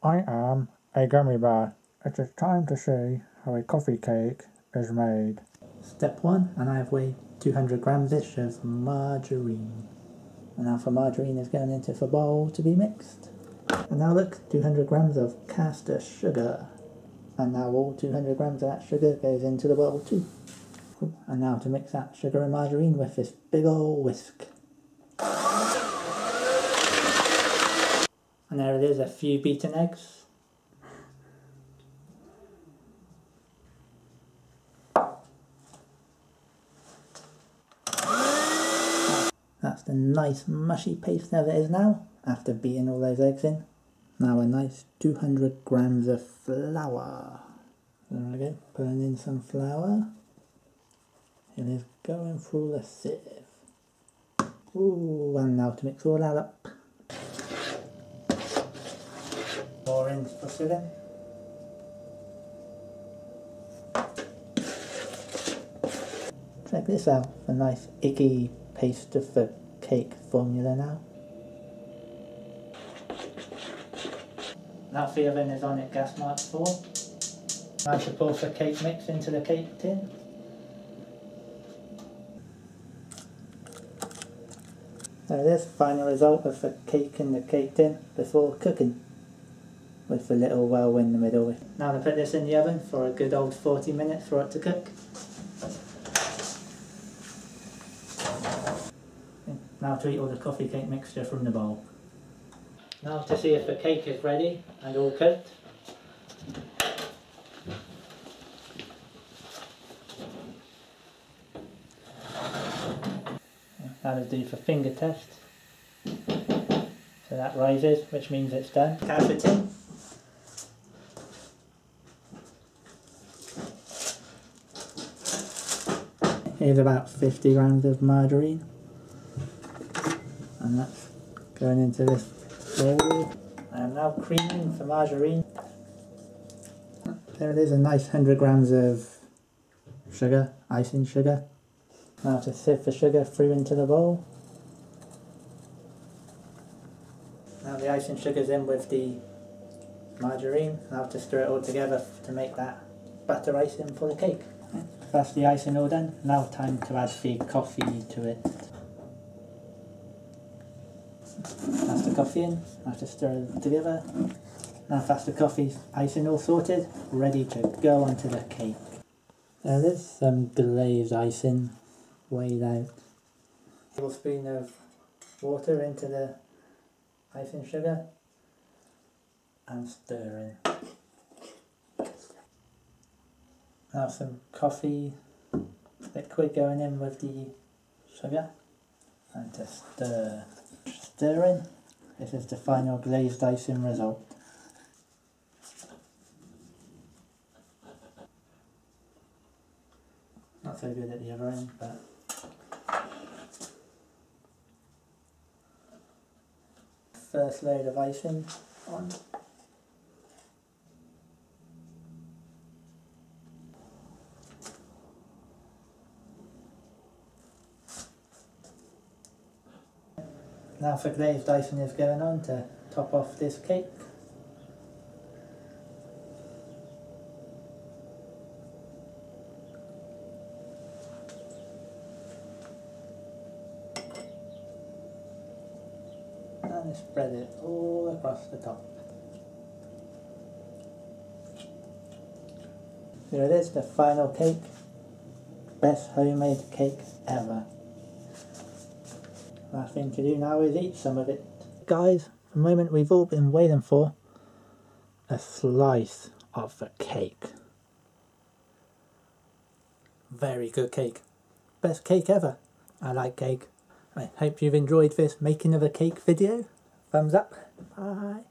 I am a gummy bear. It is time to see how a coffee cake is made. Step 1, and I have weighed 200 grams-ish of margarine. And now for margarine is going into the bowl to be mixed. And now look, 200 grams of caster sugar. And now all 200 grams of that sugar goes into the bowl too. And now to mix that sugar and margarine with this big ol' whisk. And there it is, a few beaten eggs. That's the nice mushy paste there it is now, after beating all those eggs in. Now a nice 200 grams of flour. There we go, putting in some flour. It is going through the sieve. Ooh, and now to mix all that up. Pour in Sprulsey. Check this out, a nice icky paste of the cake formula now. Now the oven is on at gas mark 4. Now to pour the cake mix into the cake tin. There it is, final result of the cake in the cake tin before cooking, with the little well in the middle. Now to put this in the oven for a good old 40 minutes for it to cook. Now to eat all the coffee cake mixture from the bowl. Now to see if the cake is ready and all cooked. Now to do the finger test. So that rises, which means it's done. Cast it in. Here's about 50 grams of margarine. And that's going into this bowl. I am now creaming the margarine. There it is, a nice 100 grams of sugar, icing sugar. Now to sieve the sugar through into the bowl. Now the icing sugar's in with the margarine. Now to stir it all together to make that butter icing for the cake. That's the icing all done. Now time to add the coffee to it. That's the coffee in. Now to stir it together. Now that's the coffee icing all sorted, ready to go onto the cake. There it is, some glazed icing weighed out. A tablespoon of water into the icing sugar and stir in. Now some coffee liquid going in with the sugar and to stir. Stir in. This is the final glazed icing result. Not so good at the other end, but first load of icing on. Now for glazed icing is going on to top off this cake. And spread it all across the top. Here it is, the final cake. Best homemade cake ever. Last thing to do now is eat some of it. Guys, the moment we've all been waiting for, a slice of the cake. Very good cake. Best cake ever. I like cake. I hope you've enjoyed this making of a cake video. Thumbs up. Bye.